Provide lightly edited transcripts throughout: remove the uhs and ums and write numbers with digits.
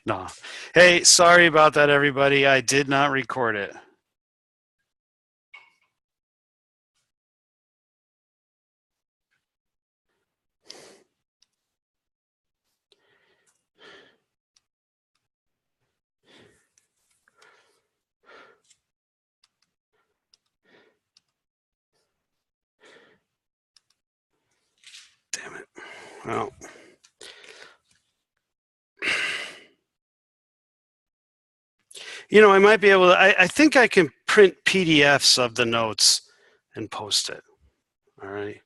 No. Hey, sorry about that, everybody. I did not record it. Damn it. Well, I might be able to. I think I can print PDFs of the notes and post it. All right.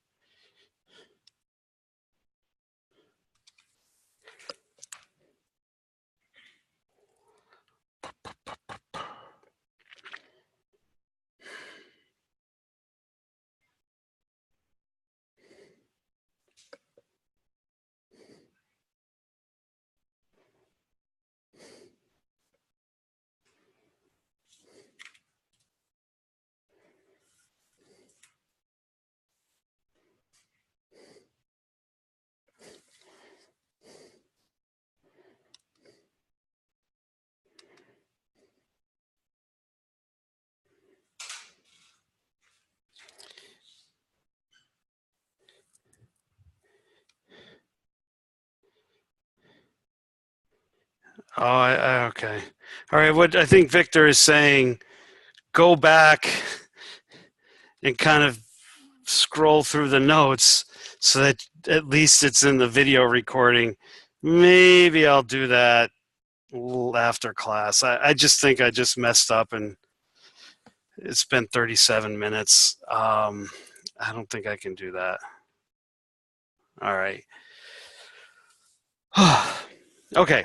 Oh, okay. All right. What I think Victor is saying, go back and kind of scroll through the notes so that at least it's in the video recording. Maybe I'll do that after class. I just think I just messed up and it's been 37 minutes. I don't think I can do that. All right. Okay.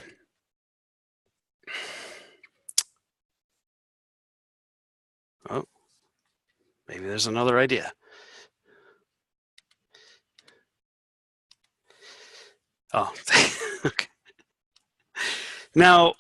Oh, maybe there's another idea. Oh, okay. Now,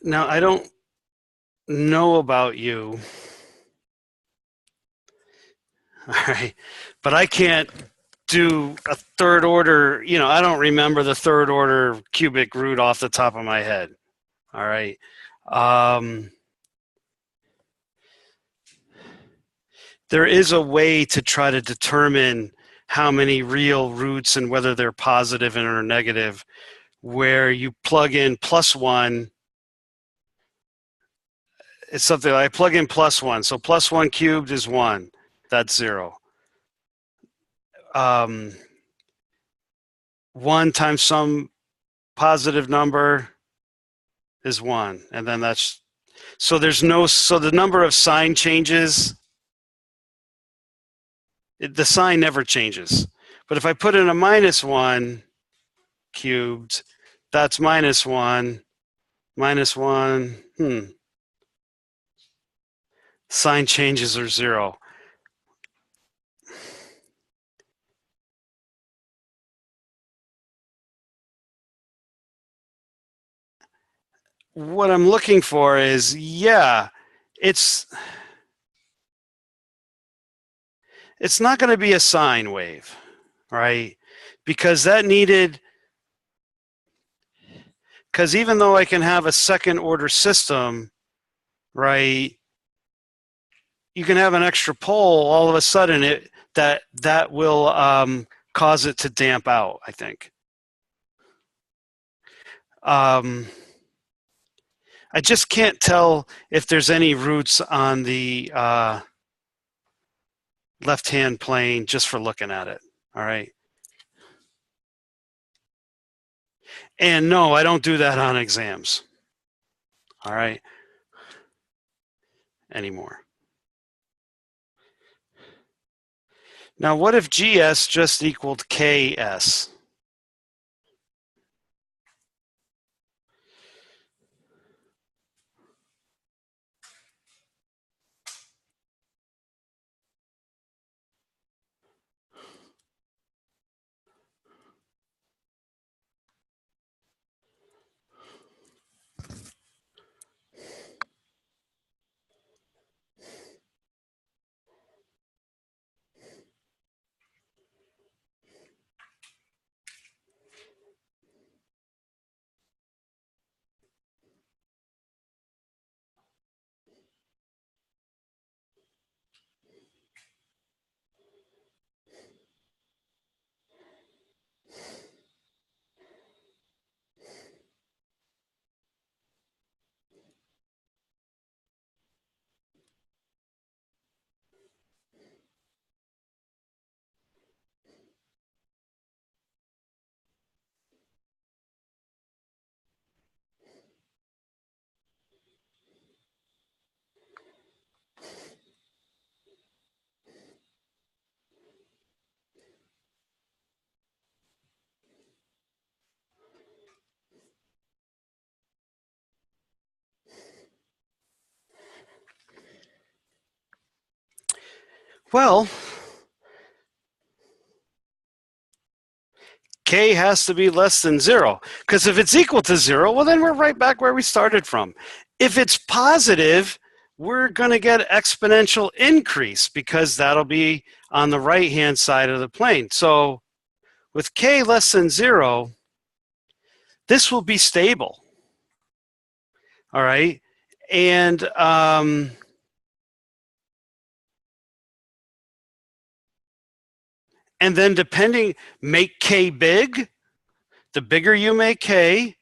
I don't know about you. All right. But I can't do a third order, I don't remember the third order cubic root off the top of my head. All right. There is a way to try to determine how many real roots and whether they're positive or negative, where you plug in +1. It's something like I plug in +1. So +1 cubed is 1. That's 0. 1 times some positive number is 1. And then that's, so there's no, so the number of sign changes, the sign never changes. But if I put in a -1 cubed, that's -1, -1, sign changes are 0. What I'm looking for is, yeah, it's not going to be a sine wave, right? Because that needed, because even though I can have a second order system, right, you can have an extra pole, all of a sudden that will cause it to damp out, I think. I just can't tell if there's any roots on the left-hand plane just for looking at it, all right? And no, I don't do that on exams. All right. Anymore. Now, what if GS just equaled KS? Well, K has to be less than 0. Because if it's equal to 0, well, then we're right back where we started from. If it's positive, we're going to get exponential increase because that'll be on the right-hand side of the plane. So with K less than 0, this will be stable. All right. And then depending, make K big. The bigger you make K,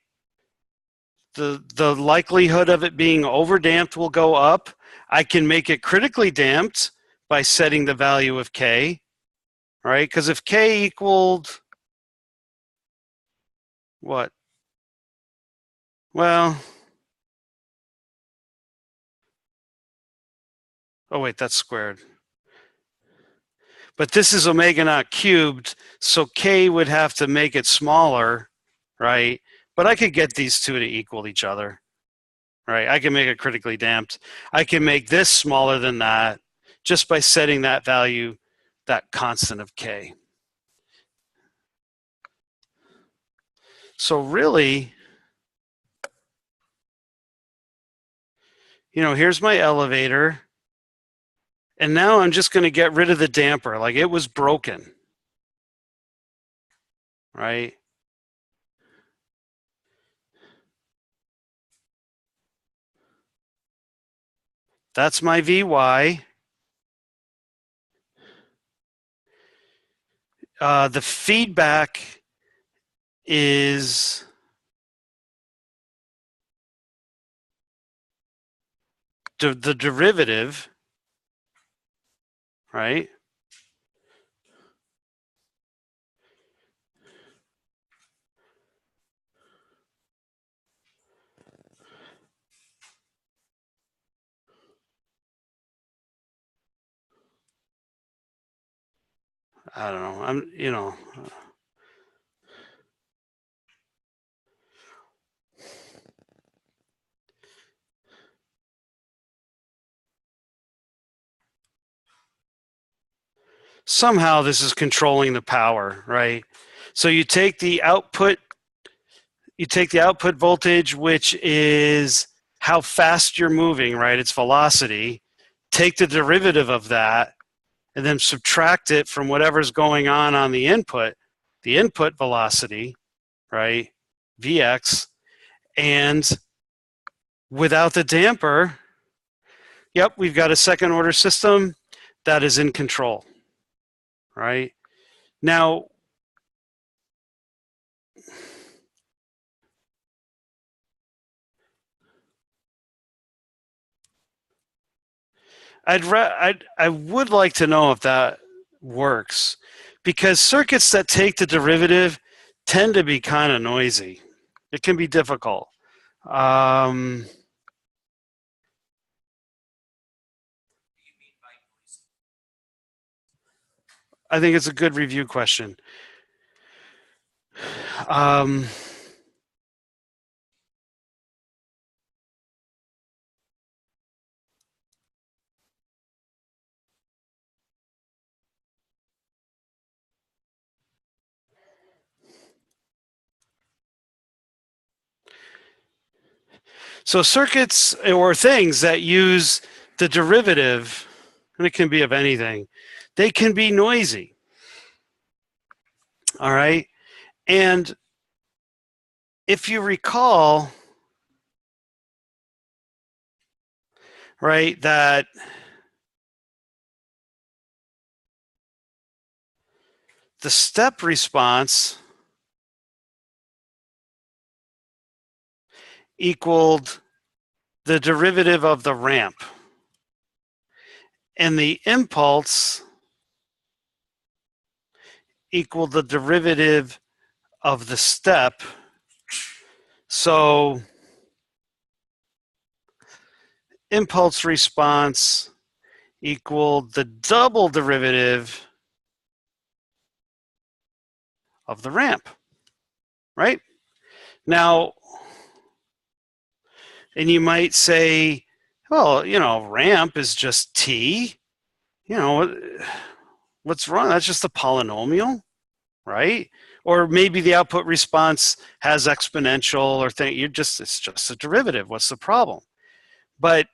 the likelihood of it being overdamped will go up. I can make it critically damped by setting the value of K, right? Because if K equaled what? Well, oh wait, that's squared. But this is omega naught cubed, so K would have to make it smaller, right? But I could get these two to equal each other, right? I can make it critically damped. I can make this smaller than that just by setting that value, that constant of K. So really, here's my elevator. And now I'm just going to get rid of the damper. Like it was broken, right? That's my Vy. The feedback is the derivative, right? I don't know. Somehow this is controlling the power, right? So you take the output voltage, which is how fast you're moving, right? It's velocity. Take the derivative of that and then subtract it from whatever's going on the input velocity, right? Vx. And without the damper, yep, we've got a second order system that is in control, right? Now, I would like to know if that works, because circuits that take the derivative tend to be kind of noisy. It can be difficult. I think it's a good review question. Um, so circuits or things that use the derivative, and it can be of anything, they can be noisy. All right. And if you recall, right, that the step response equaled the derivative of the ramp, and the impulse equaled the derivative of the step. So impulse response equaled the double derivative of the ramp, right? Now, and you might say, well, you know, ramp is just t. You know, what's wrong? That's just a polynomial, right? Or maybe the output response has exponential or thing. It's just a derivative. What's the problem? But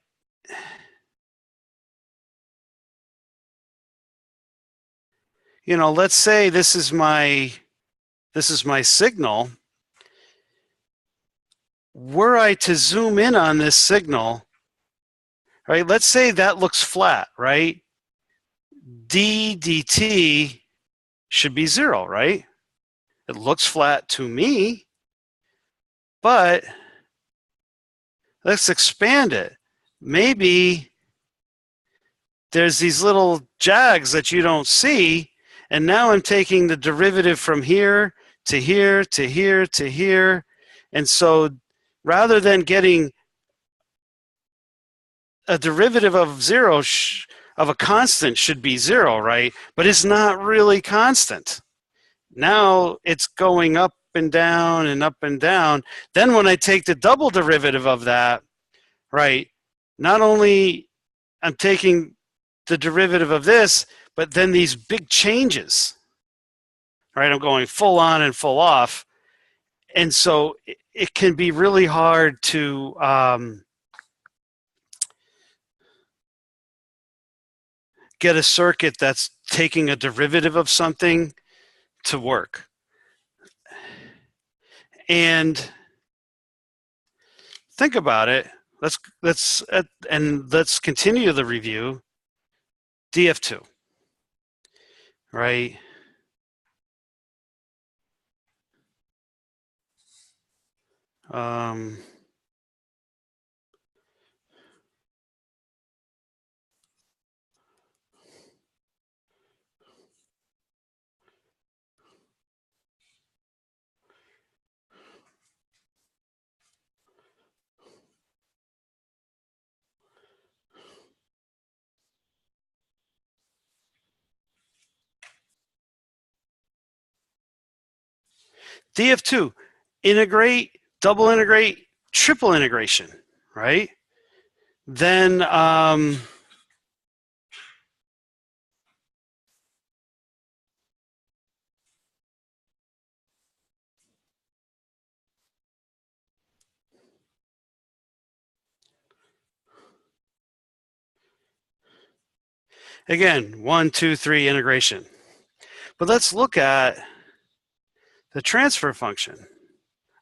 you know, let's say this is my signal. Were I to zoom in on this signal, right? Let's say that looks flat, right? D dt should be 0, right? It looks flat to me, but let's expand it. Maybe there's these little jags that you don't see, and now I'm taking the derivative from here to here to here to here. And so rather than getting a derivative of 0 of a constant should be 0, right? But it's not really constant. Now it's going up and down and up and down. Then when I take the double derivative of that, right, not only I'm taking the derivative of this, but then these big changes, right? I'm going full on and full off. And so it can be really hard to get a circuit that's taking a derivative of something to work. And think about it. Let's continue the review. DF2, right? DF2, integrate, double integrate, triple integration, right? Then again, 1, 2, 3 integration. But let's look at the transfer function.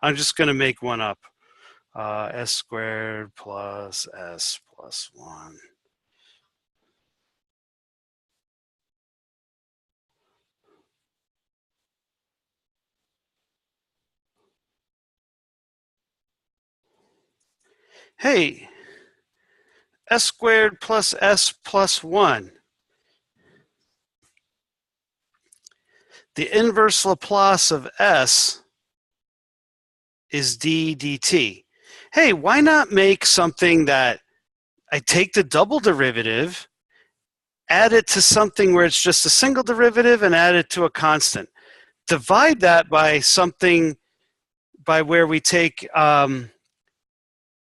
I'm just going to make one up. S squared plus S plus 1. Hey, S squared plus S plus 1. The inverse Laplace of S is d dt. Hey, why not make something that I take the double derivative, add it to something where it's just a single derivative, and add it to a constant. Divide that by something by where we take the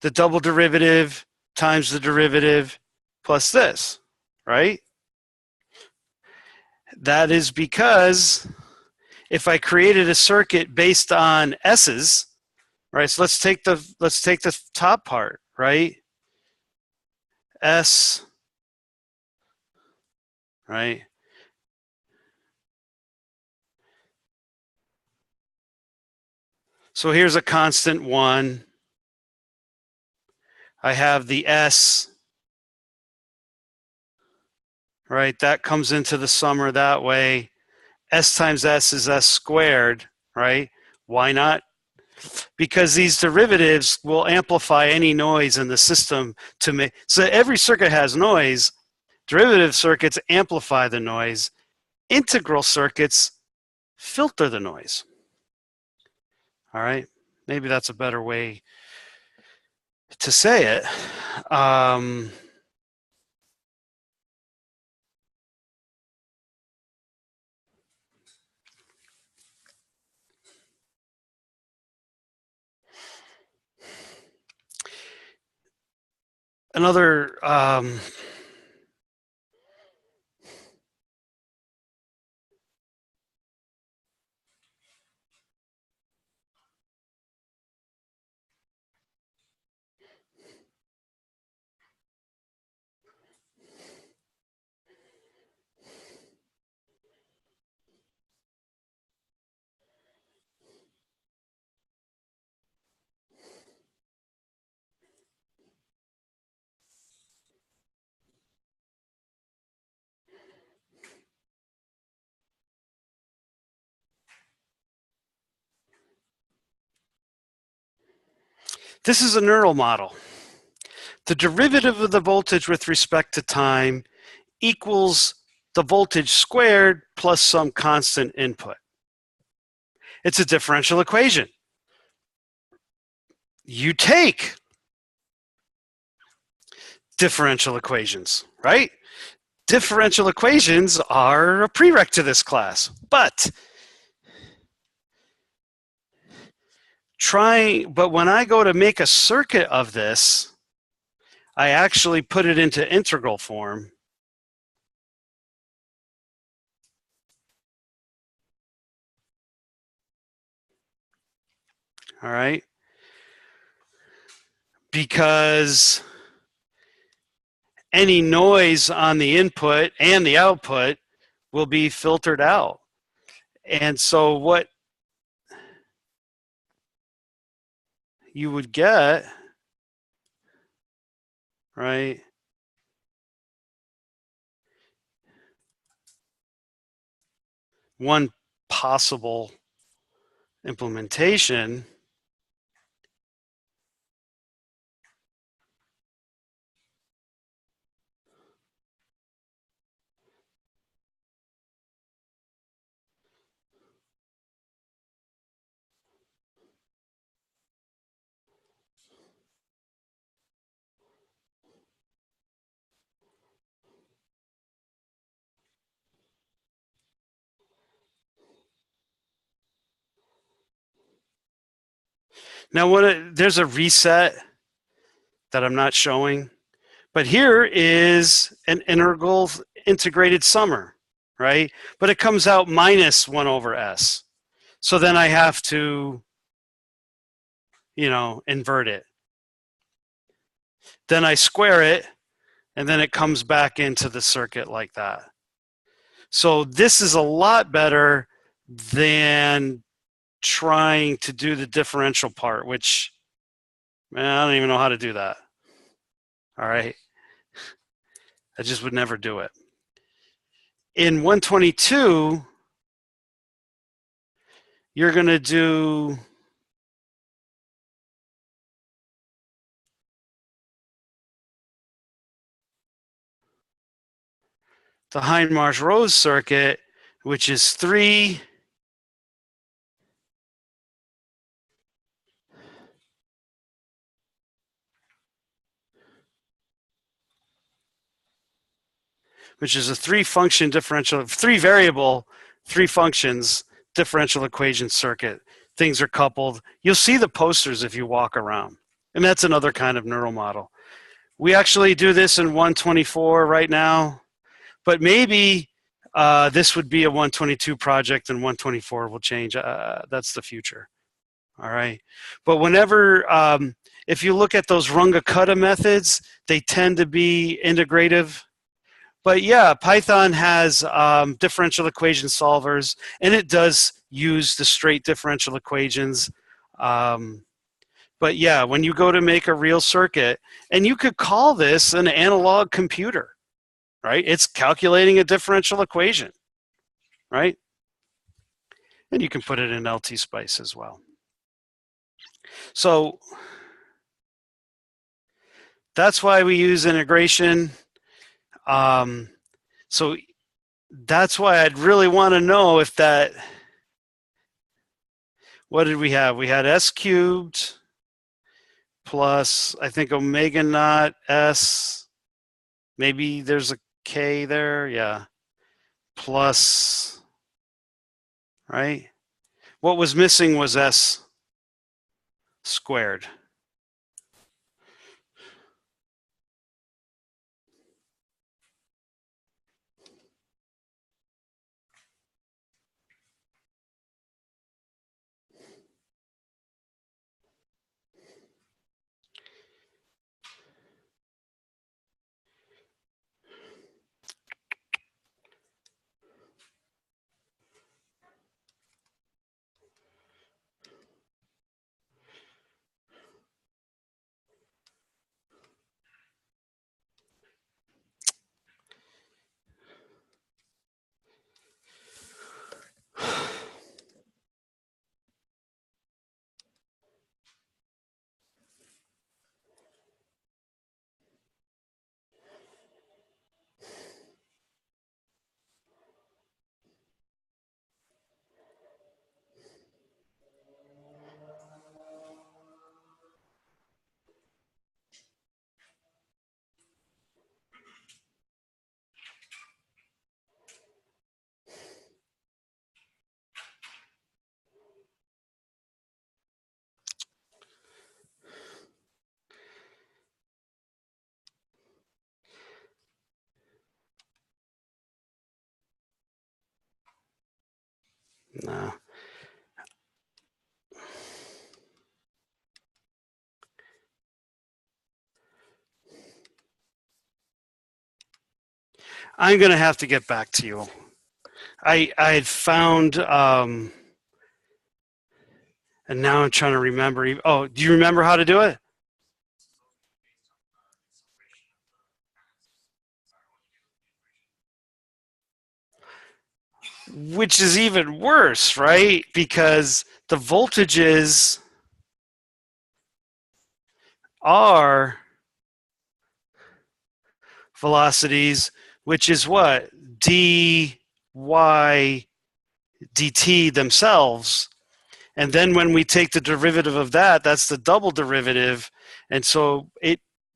double derivative times the derivative plus this, right? That is because if I created a circuit based on S's, right? So let's take the top part, right? S, right? So here's a constant 1. I have the S, right? That comes into the summer that way. S times S is S squared, right? Why not? Because these derivatives will amplify any noise in the system to make, so every circuit has noise. Derivative circuits amplify the noise. Integral circuits filter the noise. All right, maybe that's a better way to say it. Another this is a neural model. The derivative of the voltage with respect to time equals the voltage squared plus some constant input. It's a differential equation. You take differential equations, right? Differential equations are a prereq to this class, but when I go to make a circuit of this, I actually put it into integral form. All right, because any noise on the input and the output will be filtered out. And so what you would get, right, one possible implementation now there's a reset that I'm not showing, but here is an integral integrated summer, right? But it comes out minus 1 over S. So then I have to, invert it. Then I square it, and then it comes back into the circuit like that. So this is a lot better than trying to do the differential part, which, man, I don't even know how to do that. All right. I just would never do it. In 122, you're going to do the Hindmarsh-Rose circuit, which is 3 which is a three variable, three functions differential equation circuit. Things are coupled. You'll see the posters if you walk around. And that's another kind of neural model. We actually do this in 124 right now, but maybe this would be a 122 project and 124 will change. That's the future. All right. But whenever, if you look at those Runge-Kutta methods, they tend to be integrative. But yeah, Python has differential equation solvers, and it does use the straight differential equations. But yeah, when you go to make a real circuit, and you could call this an analog computer, right? It's calculating a differential equation, right? And you can put it in LT-SPICE as well. So that's why we use integration. So that's why I'd really want to know if that, what did we have? We had S cubed plus, I think, omega naught S. Maybe there's a K there, yeah. Plus, right? What was missing was S squared. No. I'm going to have to get back to you. I had found, and now I'm trying to remember. Oh, do you remember how to do it? Which is even worse, right? Because the voltages are velocities, which is what? dy dt themselves. And then when we take the derivative of that, that's the double derivative. And so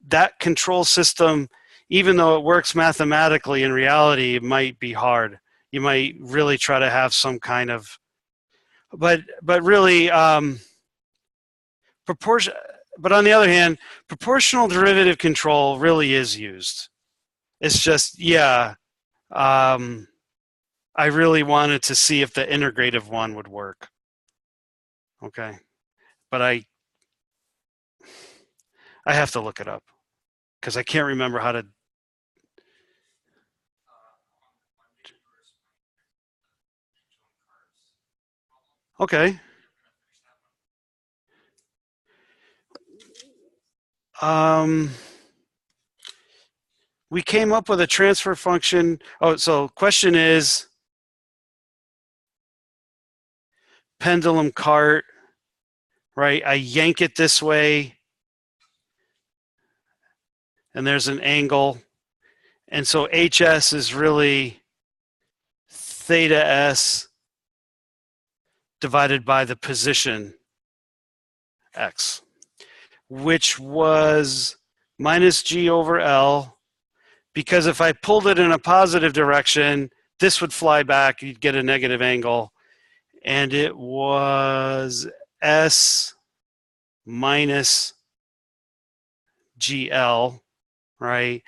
that control system, even though it works mathematically, in reality, it might be hard. You might really try to have some kind of, but really, proportion. But on the other hand, proportional derivative control really is used. It's just, yeah, I really wanted to see if the integrative one would work. Okay, but I have to look it up because I can't remember how to. Okay. We came up with a transfer function. Oh, so question is pendulum cart, right? I yank it this way and there's an angle. And so HS is really theta S divided by the position X, which was minus G over L because if I pulled it in a positive direction, this would fly back, you'd get a negative angle, and it was S minus GL, right?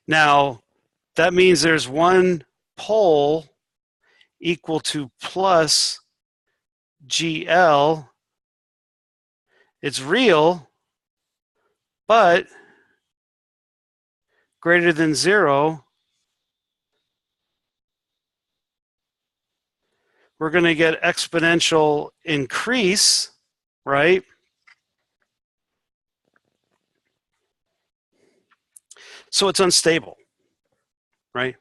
Now, that means there's one pole equal to plus GL. It's real, but greater than 0, we're going to get exponential increase, right? So it's unstable, right?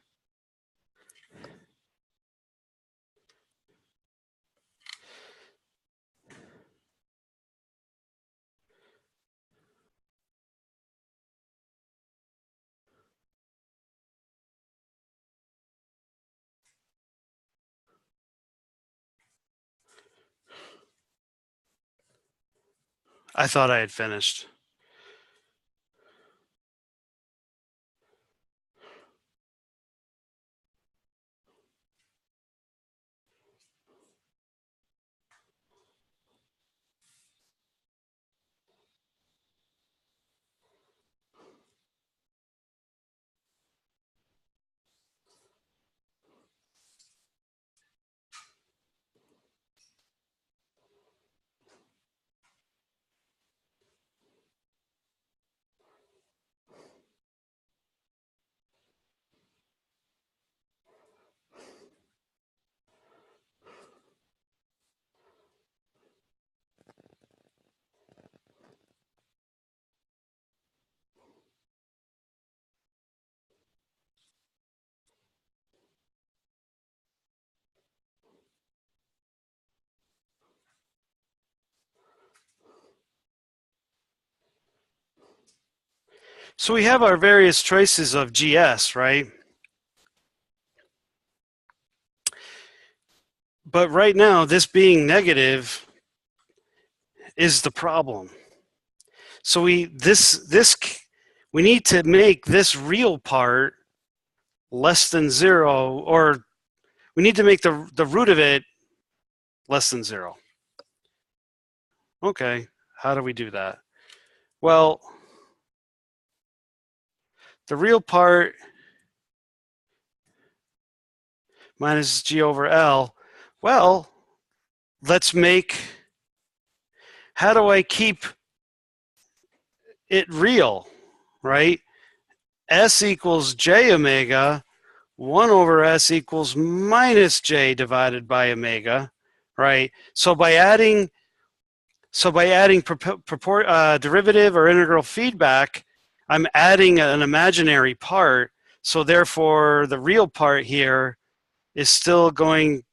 I thought I had finished. So we have our various choices of GS, right? But right now, this being negative is the problem. So we need to make this real part less than 0, or we need to make the root of it less than 0. Okay, how do we do that? Well, the real part minus G over L, well, let's make, how do I keep it real, right? S equals J omega, 1 over S equals minus J divided by omega, right? So by adding derivative or integral feedback, I'm adding an imaginary part. So therefore, the real part here is still going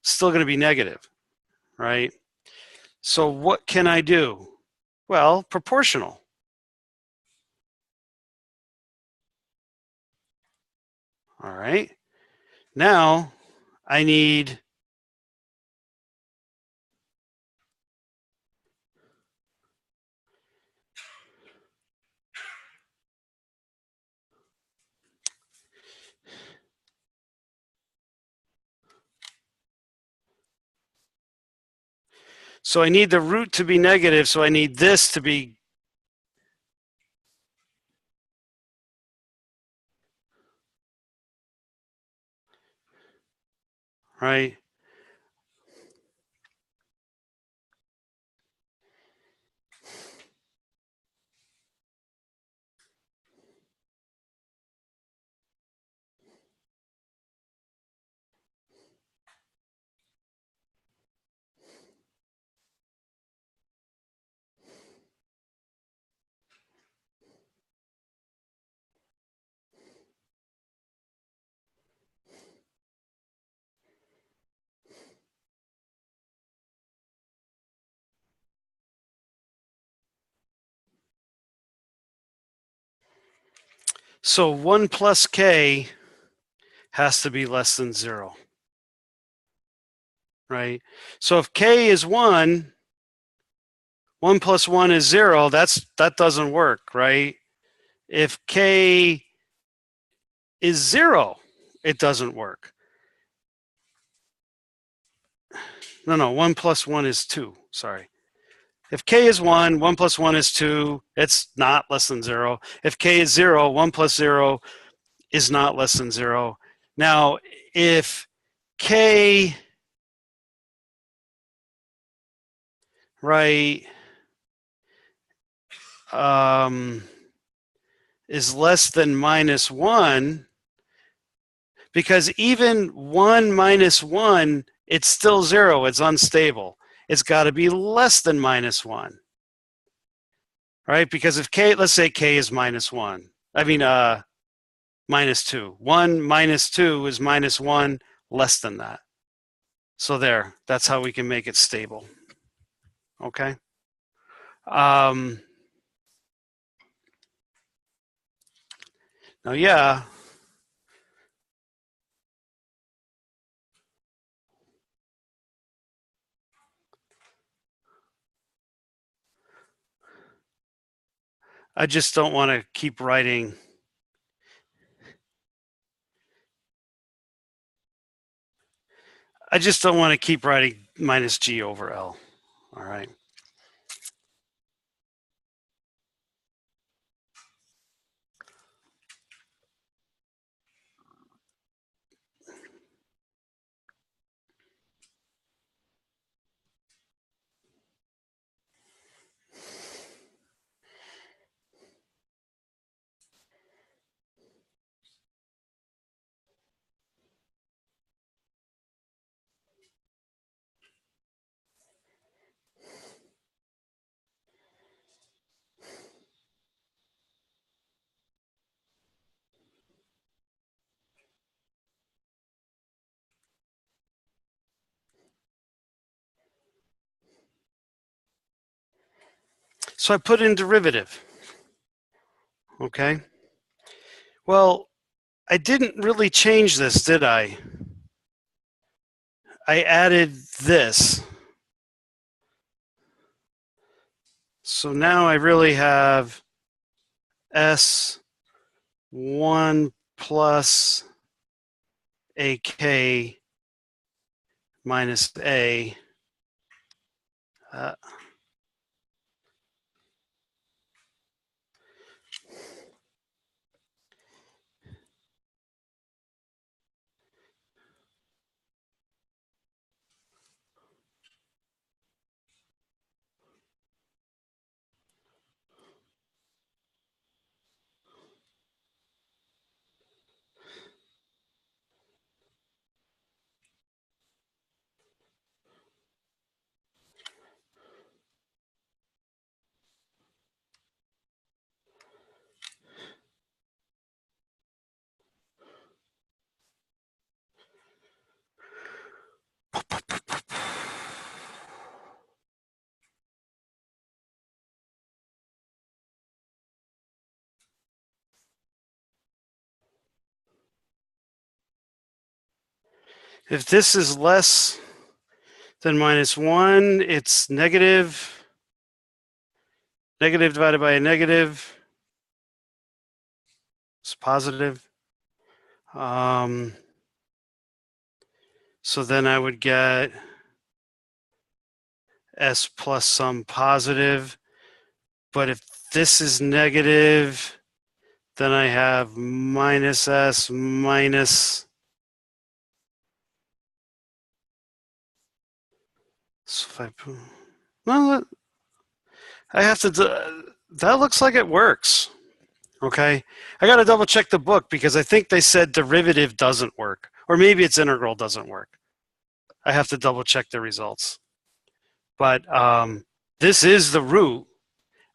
to be negative, right? So what can I do? Well, proportional. All right. Now I need the root to be negative, so I need this to be right. So 1 plus k has to be less than 0, right? So if k is 1, 1 plus 1 is 0, that doesn't work, right? If k is 0, it doesn't work. No, 1 plus 1 is 2, sorry. If k is 1, 1 plus 1 is 2, it's not less than 0. If k is 0, 1 plus 0 is not less than 0. Now, if k, right, is less than minus 1, because even 1 minus 1, it's still 0. It's unstable. It's got to be less than minus 1. Right? Because if k, let's say k is minus 1. I mean, minus 2. 1 minus 2 is minus 1, less than that. So there, that's how we can make it stable. Okay? Now, yeah, I just don't want to keep writing. I just don't want to keep writing minus g over L. All right. So I put in derivative. Okay. Well, I didn't really change this, did I? I added this. So now I really have S1 plus AK minus A. If this is less than minus 1, it's negative. Negative divided by a negative is positive. So then I would get S plus some positive. But if this is negative, then I have minus S minus. So if I put, well, I have to, that looks like it works. Okay. I got to double check the book because I think they said derivative doesn't work, or maybe it's integral doesn't work. I have to double check the results. But this is the root,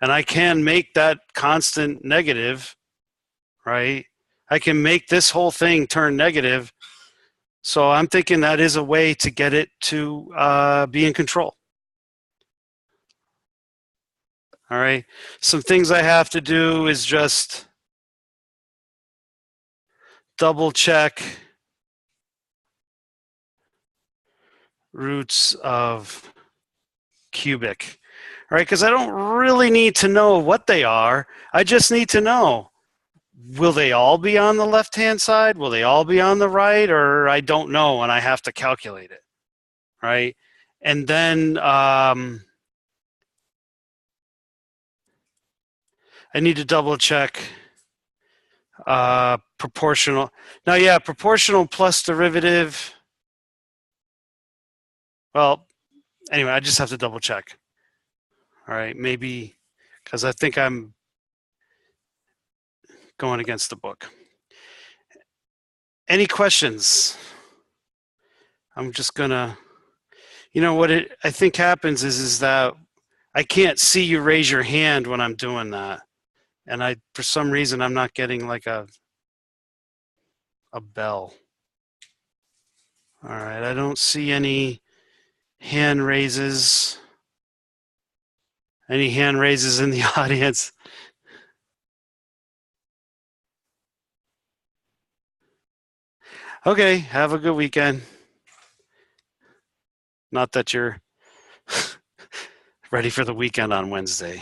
and I can make that constant negative, right? I can make this whole thing turn negative. So I'm thinking that is a way to get it to be in control. All right. Some things I have to do is just double check roots of cubic. All right, because I don't really need to know what they are. I just need to know will they all be on the left-hand side? Will they all be on the right? Or I don't know, and I have to calculate it, right? And then I need to double check proportional. Now, yeah, proportional plus derivative. Well, anyway, I just have to double check. All right, maybe because I think I'm going against the book. Any questions? I'm just gonna, you know what I think happens is that I can't see you raise your hand when I'm doing that. And for some reason, I'm not getting like a bell. All right, I don't see any hand raises. Any hand raises in the audience? Okay, have a good weekend. Not that you're ready for the weekend on Wednesday.